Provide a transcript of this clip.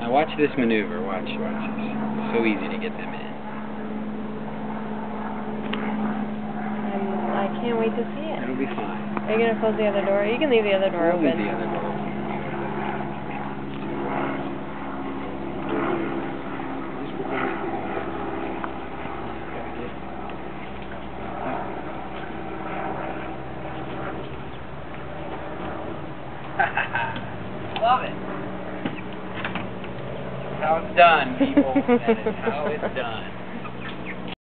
Now watch this maneuver. Watch this. It's so easy to get them in. I can't wait to see it. It'll be fine. Are you going to close the other door? You can leave the other door We'll open. leave the other door open. Love it. That's how it's done, people. That is how it's done.